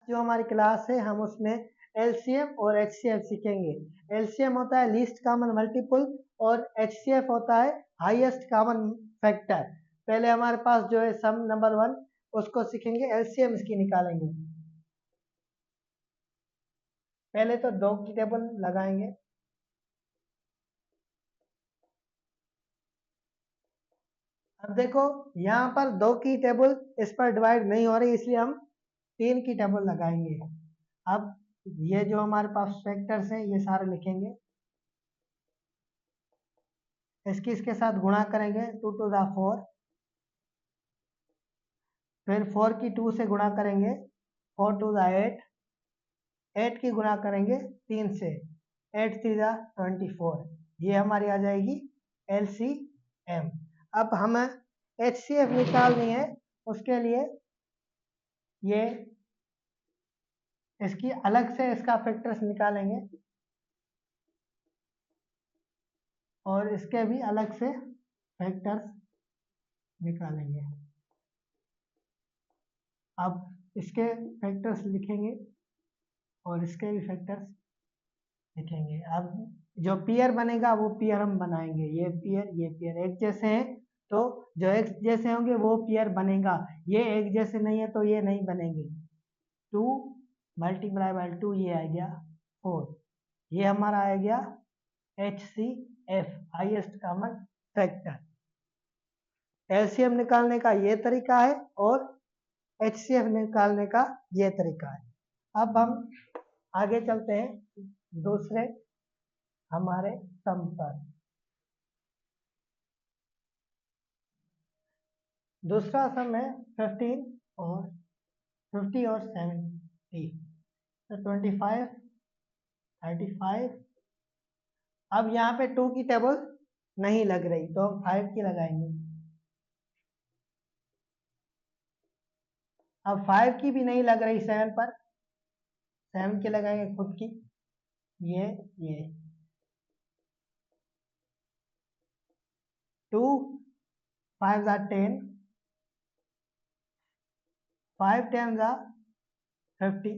जो हमारी क्लास है हम उसमें एलसीएम और एचसीएफ सीखेंगे। एलसीएम होता है लीस्ट कॉमन मल्टीपल और एचसीएफ होता है हाईएस्ट कॉमन फैक्टर। पहले हमारे पास जो है सम नंबर 1 उसको सीखेंगे, एलसीएम इसकी निकालेंगे। पहले तो 2 की टेबल लगाएंगे। अब देखो यहाँ पर 2 की टेबल इस पर डिवाइड नहीं हो रही, इसलिए हम 3 की टेबल लगाएंगे। अब ये जो हमारे पास फैक्टर्स हैं ये सारे लिखेंगे, इसके साथ गुणा करेंगे 2 टू द 4, फिर 4 की 2 से गुणा करेंगे 4 टू द 8, 8 की गुणा करेंगे 3 से 8 3 द 24, ये हमारी आ जाएगी एलसीएम। अब हमें एचसीएफ निकालनी है, उसके लिए ये इसकी अलग से इसका फैक्टर्स निकालेंगे और इसके भी अलग से फैक्टर्स निकालेंगे। अब इसके फैक्टर्स लिखेंगे और इसके भी फैक्टर्स लिखेंगे। अब जो पेयर बनेगा वो पेयर हम बनाएंगे, ये पेयर एक जैसे हैं तो जो एक जैसे होंगे वो पेयर बनेगा, ये एक जैसे नहीं है तो ये नहीं बनेंगे। 2 मल्टीप्लाई बाय 2 ये आ गया 4, ये हमारा आ गया HCF highest common factor. LCM निकालने का ये तरीका है और HCF निकालने का ये तरीका है। अब हम आगे चलते हैं दूसरे हमारे सम पर। दूसरा सम है 50 और 70, तो 25 35। अब यहाँ पे 2 की टेबल नहीं लग रही तो हम 5 की लगाएंगे। अब 5 की भी नहीं लग रही 7 पर, 7 की लगाएंगे खुद की, ये 2 5 10, 5 10 50,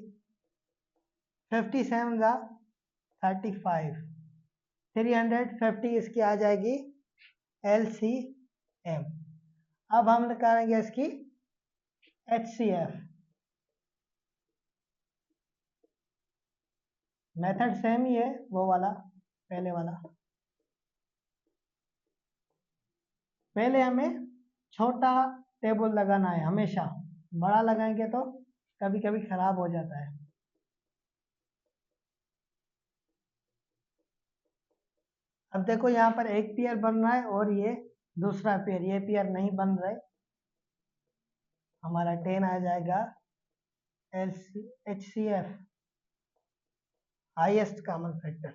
57 35, 350 इसकी आ जाएगी LCM। अब हम निकालेंगे इसकी HCF। मेथड सेम ही है वो वाला, पहले वाला। पहले हमें छोटा टेबल लगाना है हमेशा, बड़ा लगाएंगे तो कभी कभी खराब हो जाता है। अब देखो यहाँ पर एक पेयर बन रहा है और ये दूसरा पेयर, ये पेयर नहीं बन रहा है, हमारा 10 आ जाएगा HCF हाईएस्ट कॉमन फैक्टर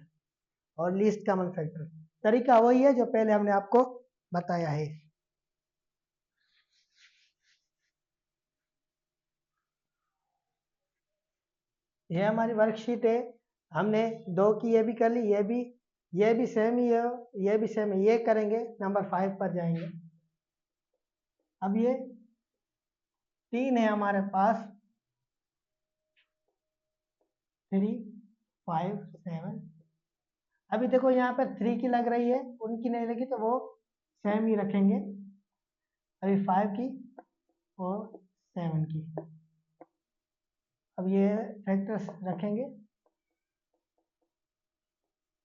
और लीस्ट कॉमन फैक्टर। तरीका वही है जो पहले हमने आपको बताया है। ये हमारी वर्कशीट है, हमने 2 की ये भी कर ली, ये भी सेम ही है, ये भी सेम है, ये करेंगे नंबर 5 पर जाएंगे। अब ये 3 है हमारे पास, 3 5 7। अभी देखो यहाँ पर 3 की लग रही है, उनकी नहीं लगी तो वो सेम ही रखेंगे। अभी 5 की और 7 की, अब ये फैक्टर्स रखेंगे।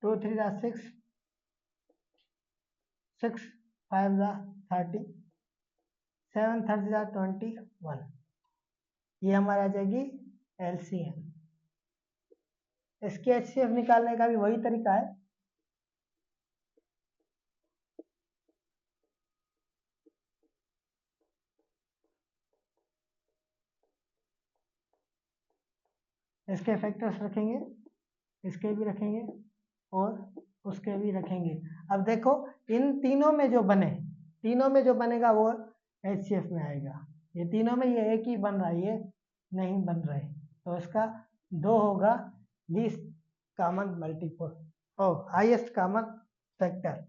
2 3 6, 6 5 30, 7 30 21, ये हमारा आ जाएगी LCM। इसके HCF निकालने का भी वही तरीका है। इसके फैक्टर्स रखेंगे, इसके भी रखेंगे और उसके भी रखेंगे। अब देखो इन तीनों में जो बने, तीनों में जो बनेगा वो HCF में आएगा। ये तीनों में ये एक ही बन रहा है, ये नहीं बन रहा है, तो इसका 2 होगा लीस्ट कॉमन मल्टीपल और हाईएस्ट कॉमन फैक्टर।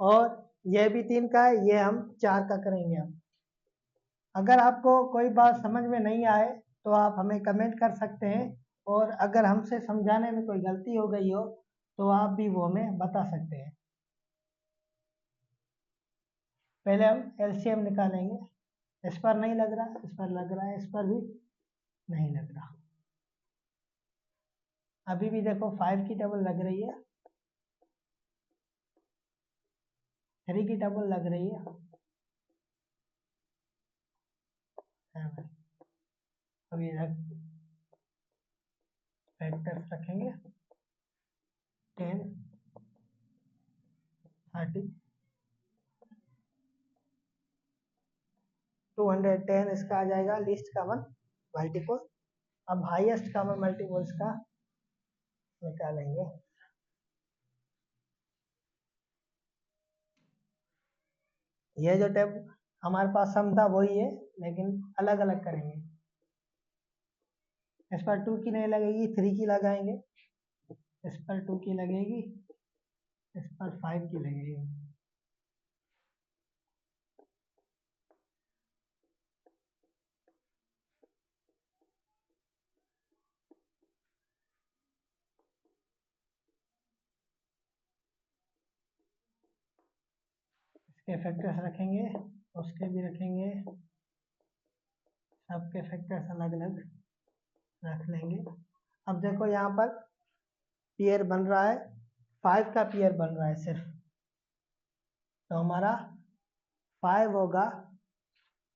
और ये भी 3 का है, ये हम 4 का करेंगे हम। अगर आपको कोई बात समझ में नहीं आए तो आप हमें कमेंट कर सकते हैं, और अगर हमसे समझाने में कोई गलती हो गई हो तो आप भी वो हमें बता सकते हैं। पहले हम एलसीएम निकालेंगे। इस पर नहीं लग रहा, इस पर लग रहा है, इस पर भी नहीं लग रहा। अभी भी देखो 5 की टेबल लग रही है, 3 की टेबल लग रही है। अब ये फैक्टर्स रखेंगे 10, 30, 210 इसका आ जाएगा लीस्ट कॉमन मल्टीपल। अब हाईएस्ट कॉमन मल्टीपल्स का निकालेंगे। ये जो टेब हमारे पास सम था वही है, लेकिन अलग अलग करेंगे। इस पर 2 की नहीं लगेगी, 3 की लगाएंगे। इस पर 2 की लगेगी, इस पर 5 की लगेगी। इसके फैक्टर्स रखेंगे, उसके भी रखेंगे, सबके फैक्टर्स अलग अलग रख लेंगे। अब देखो यहाँ पर पेयर बन रहा है, 5 का पेयर बन रहा है सिर्फ, तो हमारा 5 होगा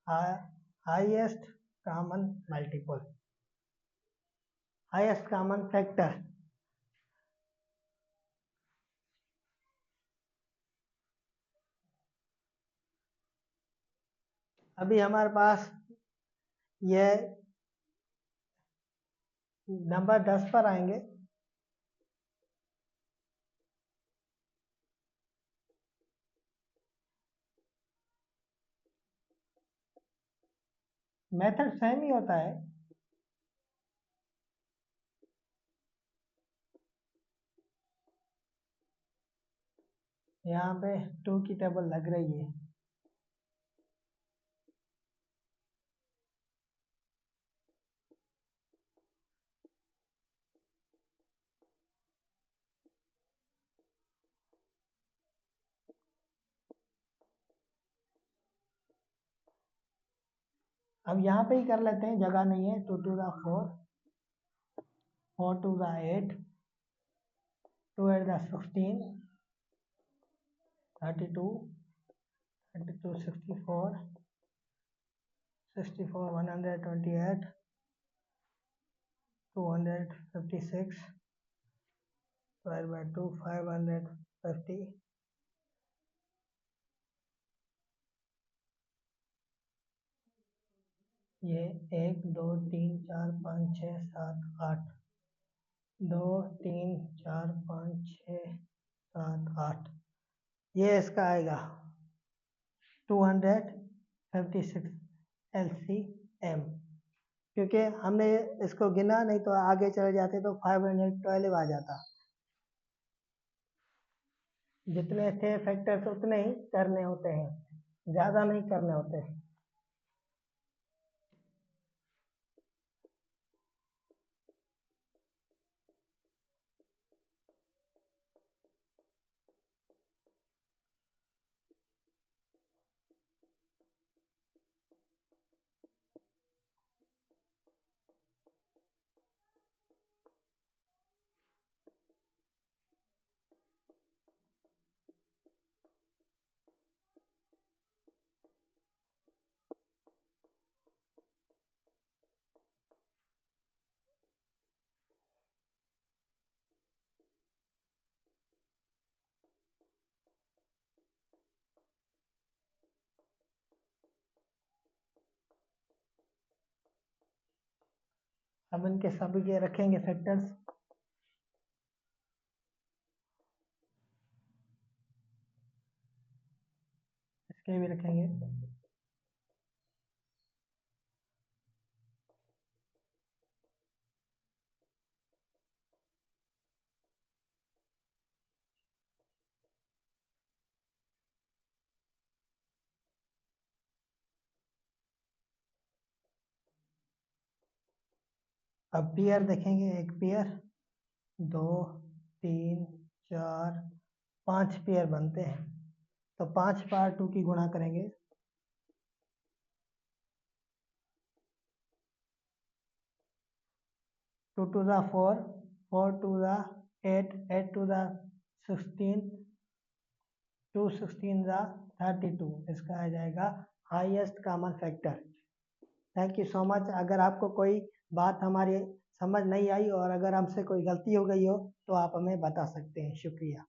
highest common multiple, highest common factor. अभी हमारे पास ये नंबर 10 पर आएंगे। मेथड सेम ही होता है। यहाँ पे 2 की टेबल लग रही है। अब यहाँ पे ही कर लेते हैं, जगह नहीं है। 2 to the 4, 4 to the 8, 2 8 the 16, 32, 32 64, 64 128, 256, 12 by 2 550, ये 1 2 3 4 5 6 7 8, 2 3 4 5 6 7 8, ये इसका आएगा 256 LCM। क्योंकि हमने इसको गिना नहीं तो आगे चले जाते तो 512 आ जाता। जितने थे फैक्टर्स उतने ही करने होते हैं, ज़्यादा नहीं करने होते। अब इनके सभी के रखेंगे फैक्टर्स। इसके भी रखेंगे। अब पेयर देखेंगे, एक पेयर, 2, 3, 4, 5 पेयर बनते हैं। तो 5 बार 2 की गुणा करेंगे, 2 to the 4, 4 to the 8, 8 to the 16, 2 16 the 32। इसका आ जाएगा highest common factor. Thank you so much. अगर आपको कोई बात हमारी समझ नहीं आई और अगर हमसे कोई गलती हो गई हो तो आप हमें बता सकते हैं। शुक्रिया।